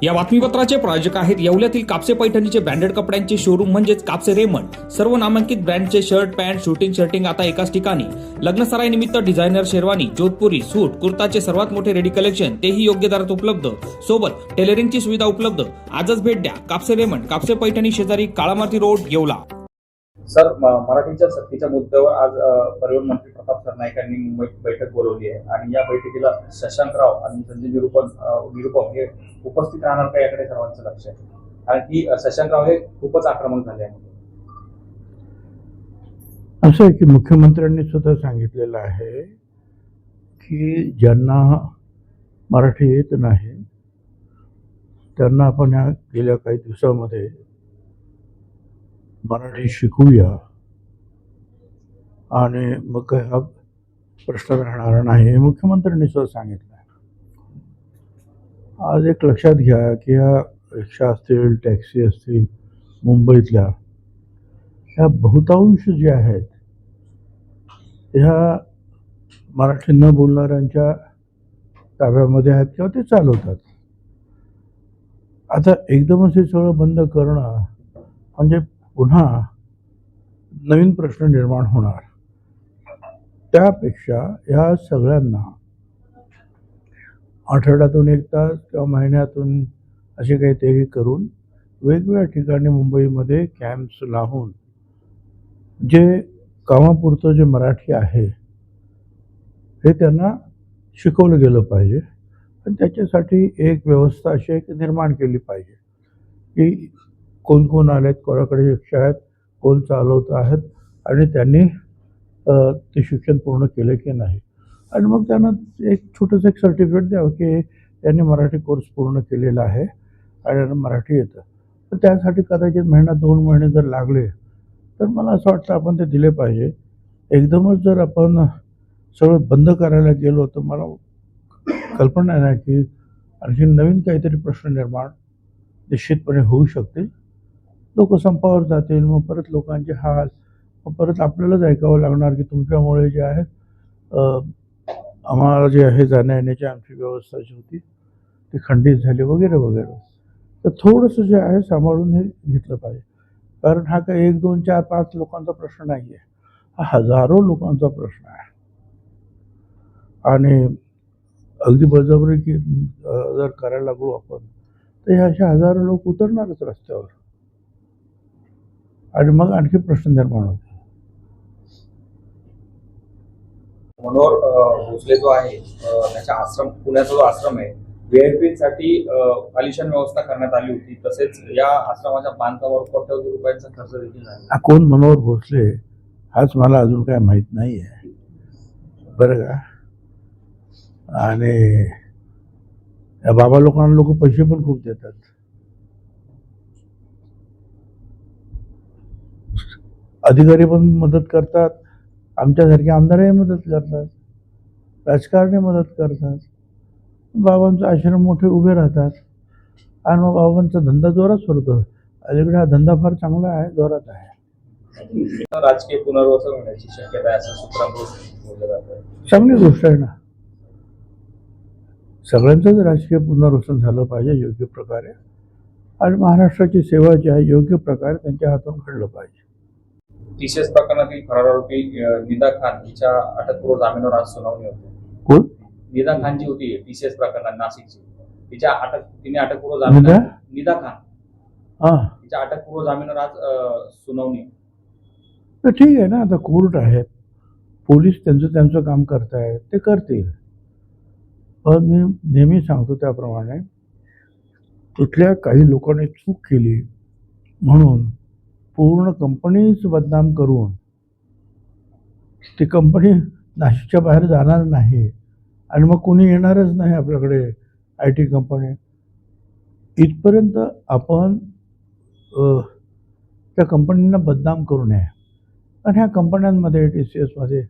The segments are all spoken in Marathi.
या बातमीपत्राचे प्रायोजक आहेत येवल्यातील कापसे पैठणीचे ब्रँडेड कपड्यांचे शोरूम म्हणजेच कापसे रेमंड। सर्व नामांकित ब्रँडचे शर्ट, पॅन्ट, शर्टिंग आता एकाच ठिकाणी। लग्न सराई निमित्त डिझायनर शेरवानी, जोधपुरी, सूट, कुर्ताचे सर्वात मोठे रेडी कलेक्शन, तेही योग्य दरात उपलब्ध। सोबत टेलरिंगची सुविधा उपलब्ध। आजच भेट द्या कापसे रेमंड, कापसे पैठणी शेजारी काळामाती रोड, येवला। सर, मराठीच्या सक्तीच्या मुद्द्यावर आज परिवहन मंत्री प्रताप सरनाईक यांनी मुंबईत बैठक बोलवली आहे आणि या बैठकीला शशांकराव आणि संजय निरुपम हे उपस्थित राहणार का याकडे सर्वांचं लक्ष आहे। कारण की शशांकराव हे खूपच आक्रमक झाले आहेत। असं आहे की मुख्यमंत्र्यांनी सुद्धा सांगितलेलं आहे की ज्यांना मराठी येत नाही त्यांना आपण या गेल्या काही दिवसामध्ये मराठी शिकूया आणि मग काय हा प्रश्न राहणार नाही, मुख्यमंत्र्यांनी सुद्धा सांगितलं आहे। आज एक लक्षात घ्या की या रिक्षा असतील, टॅक्सी असतील, मुंबईतल्या ह्या बहुतांश जे आहेत ह्या मराठी न बोलणाऱ्यांच्या ताब्यामध्ये आहेत किंवा ते चालवतात। आता एकदमच हे सगळं बंद करणं म्हणजे पुन्हा नवीन प्रश्न निर्माण होणार। त्यापेक्षा ह्या सगळ्यांना आठवड्यातून एक तास किंवा महिन्यातून असे काहीतरी करून वेगवेगळ्या ठिकाणी मुंबईमध्ये कॅम्प्स लावून जे कामापुरतं जे मराठी आहे हे त्यांना शिकवलं गेलं पाहिजे आणि त्याच्यासाठी एक व्यवस्था अशी एक निर्माण केली पाहिजे की कोण कोण आलेत, कोणाकडे रिक्षा आहेत, कोण चालवत आहेत आणि त्यांनी ते शिक्षण पूर्ण केलं की नाही आणि मग त्यांना एक छोटंसं एक सर्टिफिकेट द्यावं की त्यांनी मराठी कोर्स पूर्ण केलेला आहे आणि मराठी येतं। तर त्यासाठी कदाचित महिना 2 महिने जर लागले तर मला असं वाटतं आपण ते दिले पाहिजे। एकदमच जर आपण सगळं बंद करायला गेलो तर मला कल्पना नाही की आणखी नवीन काहीतरी प्रश्न निर्माण निश्चितपणे होऊ शकतील। लोक संपावर जातील, मग परत लोकांचे हाल, मग परत आपल्यालाच ऐकावं लागणार की तुमच्यामुळे जे आहे आम्हाला जे आहे जाण्या येण्याची आमची व्यवस्था जी होती ती खंडित झाली वगैरे वगैरे। तर थोडंसं जे आहे सांभाळून हे घेतलं पाहिजे, कारण हा काही 1, 2, 4, 5 लोकांचा प्रश्न नाही आहे, हा हजारो लोकांचा प्रश्न आहे आणि अगदी बळजबरी की जर करायला लागलो आपण तर ह्या अशा हजारो लोक उतरणारच रस्त्यावर आणि मग आणखी प्रश्न निर्माण होते। मनोहर भोसले जो आहे त्याच्या आश्रम, पुण्याचा जो आश्रम आहे, VIP साठी आलिशान व्यवस्था करण्यात आली होती। तसेच या आश्रमाच्या बांधकामावर कोट्यवधी रुपयांचा खर्च देखील झाला। कोण मनोहर भोसले हाच मला अजून काय माहीत नाही आहे बरं का। आणि या बाबा लोकांना लोक पैसे पण खूप देतात। अधिकारी पण मदत करतात, आमच्यासारखे आमदारही मदत करतात, राजकारणी मदत करतात, बाबांचे आश्रम मोठे उभे राहतात आणि मग बाबांचा धंदा जोरात सुरतो। अलीकडे हा धंदा फार चांगला आहे, जोरात आहे। राजकीय पुनर्वसन होण्याची शक्यता आहे असं सूत्रांकडून बोललं जातं। चांगली गोष्ट आहे ना, सगळ्यांचंच राजकीय पुनर्वसन झालं पाहिजे योग्य प्रकारे आणि महाराष्ट्राची सेवा जी आहे योग्य प्रकारे त्यांच्या हातून घडलं पाहिजे। TCS प्रकरणातील फरार आरोपी निदा खान हिच्या अटकपूर्व जामीनावर आज सुनावणी होती। कोण? निदा खान जी होती TCS प्रकरणात नाशिकची, तिने अटकपूर्व जामीन, निदा खान तिच्या अटकपूर्व जामीनावर आज सुनावणी। तर ठीक आहे ना, आता कोर्ट आहे, पोलीस त्यांचं काम करतायत, ते करतील। पण मी नेहमी सांगतो त्याप्रमाणे कुठल्या काही लोकांनी चूक केली म्हणून पूर्ण कंपनीच बदनाम करून ती कंपनी नाशिकच्या बाहेर जाणार नाही आणि मग कोणी येणारच नाही आपल्याकडे IT कंपनी, इथपर्यंत आपण त्या कंपनींना बदनाम करू नये। आणि ह्या कंपन्यांमध्ये TCSमध्ये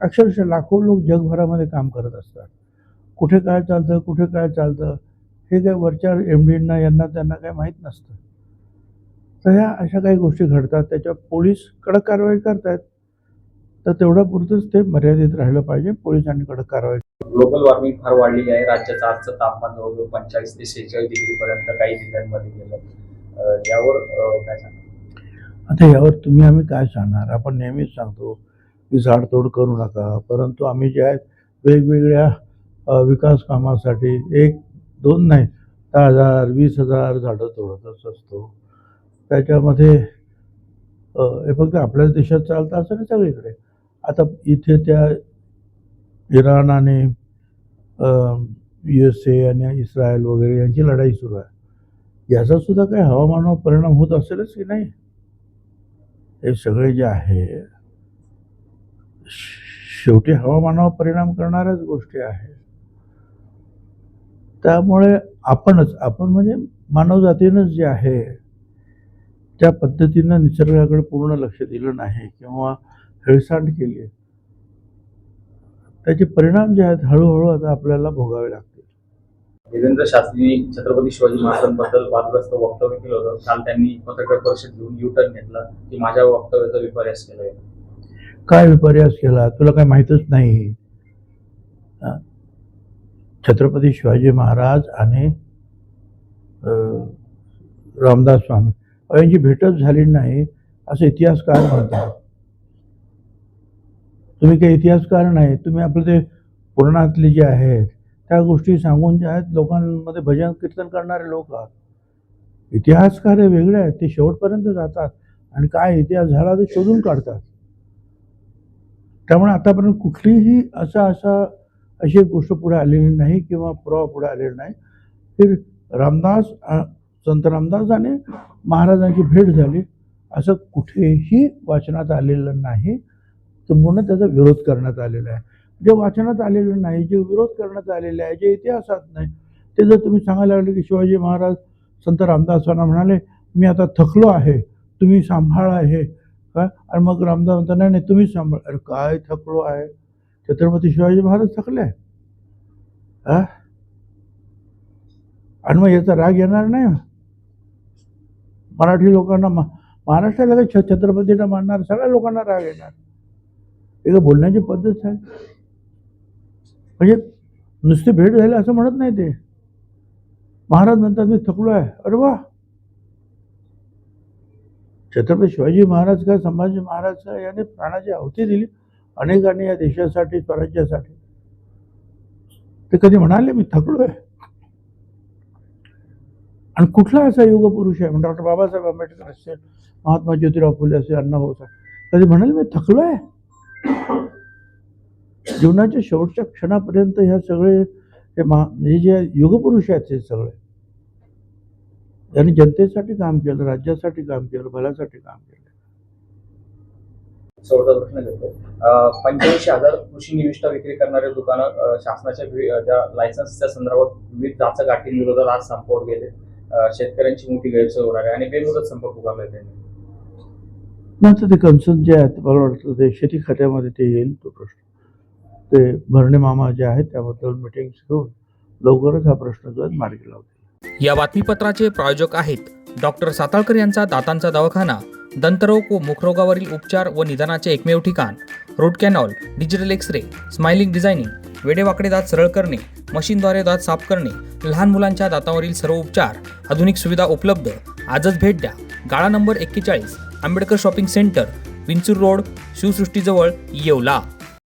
अक्षरशः लाखो लोक जगभरामध्ये काम करत असतात। कुठे काय चालतं, कुठे काय चालतं हे काय वरच्या MDंना यांना त्यांना काय माहीत नसतं। तर ह्या अशा काही गोष्टी घडतात, त्याच्यावर पोलीस कडक कारवाई करतात। तर तेवढ्या पुरतंच ते मर्यादित राहिलं पाहिजे. पोलिसांनी कडक कारवाई. ग्लोबल वॉर्मिंग फार वाढलेली आहे. राज्याचं आजचं तापमान जवळजवळ 45 ते 46 डिग्री पर्यंत काही जिल्ह्यांमध्ये गेलं. यावर काय सांगा? आता यावर तुम्ही आम्ही काय सांगणार? आपण नेहमीच सांगतो की झाडतोड करू नका, परंतु आम्ही जे आहेत वेगवेगळ्या विकास कामासाठी 1-2 नाही 10,000 20,000 झाडं तोडतच असतो. त्याच्यामध्ये हे फक्त आपल्याच देशात चालतं असं नाही, सगळीकडे. आता इथे त्या इराण आणि USA आणि इस्रायल वगैरे यांची लढाई सुरू आहे. याचा सुद्धा काही हवामानावर परिणाम होत असेलच की नाही? हे सगळे जे आहे शेवटी हवामानावर परिणाम करणाऱ्याच गोष्टी आहेत. त्यामुळे आपण म्हणजे मानवजातीनंच जे आहे त्या पद्धतीनं निसर्गाकडे पूर्ण लक्ष दिलं नाही किंवा हेळसांड केली, त्याचे परिणाम जे आहेत हळूहळू आता आपल्याला भोगावे लागतील. देवेंद्र शास्त्रींनी छत्रपती शिवाजी महाराजांबद्दल वादग्रस्त वक्तव्य केलं होतं. काल त्यांनी पत्रकार परिषद घेऊन U-turn घेतला की माझ्या वक्तव्याचा विपर्यास केलाय. काय विपर्यास केला? तुला काय माहीतच नाही? छत्रपती शिवाजी महाराज आणि रामदास स्वामी यांची भेटच झाली नाही असं इतिहासकार म्हणतात. तुम्ही काही इतिहासकार नाही, तुम्ही आपलं ते पुराणातले जे आहेत त्या गोष्टी सांगून जे आहेत लोकांमध्ये भजन कीर्तन करणारे लोक आहात. इतिहासकार हे वेगळे आहेत, ते शेवटपर्यंत जातात आणि काय इतिहास झाला ते शोधून काढतात. त्यामुळे आतापर्यंत कुठलीही अशी एक गोष्ट पुढे आलेली नाही किंवा पुरावा पुढे आलेला नाही की संत रामदास आणि महाराजांची भेट झाली असं कुठेही वाचनात आलेलं नाही. संपूर्ण त्याचा विरोध करण्यात आलेला आहे. जे वाचनात आलेलं नाही, जे विरोध करण्यात आलेले आहे, जे इतिहासात नाही, ते जर तुम्ही सांगायला लागले की शिवाजी महाराज संत रामदासांना म्हणाले मी आता थकलो आहे, तुम्ही सांभाळा हे काय, आणि मग रामदास म्हणता नाही नाही तुम्हीच सांभाळ. अरे काय थकलो आहे? छत्रपती शिवाजी महाराज थकले आणि मग याचा राग येणार नाही? मराठी लोकांना महाराष्ट्राला काही छत्रपतींना मानणार सगळ्या लोकांना राग येणार. एक बोलण्याची पद्धत आहे. म्हणजे नुसती भेट झाली असं म्हणत नाही ते. महाराज म्हणतात मी थकलो आहे. अरे वा, छत्रपती शिवाजी महाराज काय संभाजी महाराज काय याने प्राणाची आहुती दिली अनेकांनी या देशासाठी, स्वराज्यासाठी. ते कधी म्हणाले मी थकलो आहे? आणि कुठला असा युग पुरुष आहे, डॉक्टर बाबासाहेब आंबेडकर असेल, महात्मा ज्योतिराव फुले असेल, अण्णाभाऊ साहेब, कधी म्हणाले मी थकलो आहे? जीवनाच्या शेवटच्या क्षणापर्यंत ह्या सगळे हे जे युगपुरुष आहेत ते सगळे यांनी जनतेसाठी काम केलं, राज्यासाठी काम केलं, भल्यासाठी काम केलं. शेवटचा प्रश्न घेतो. 85,000 कृषी निविष्ठा विक्री करणारे दुकानं शासनाच्या ज्या लायसन्सच्या संदर्भात विविध गाठींविरोधात आज संपावर गेले. शेतकऱ्यांची मोठी गैरसोय होणार आहे आणि बेमुदत संप पुकारलाय त्यांनी. नंतर ते कन्सर्न जे आहेत मला वाटतं ते शेती खात्यामध्ये ते येईल तो प्रश्न. ते भरणे मामा जे आहेत त्याबद्दल मिटिंग्स घेऊन लवकरच हा प्रश्न जो आहे मार्गी लावतील. या बातमीपत्राचे प्रायोजक आहेत डॉक्टर साताळकर यांचा दातांचा दवाखाना, दंतरोग व मुखरोगावरील उपचार व निदानाचे एकमेव ठिकाण. Root canal, digital X-ray, smiling designing, वेडेवाकडे दात सरळ करणे, मशीनद्वारे दात साफ करणे, लहान मुलांच्या दातावरील सर्व उपचार, आधुनिक सुविधा उपलब्ध. आजच भेट द्या. गाळा number 41, Ambedkar shopping centre, Vinchur road, शिवसृष्टीजवळ, येवला.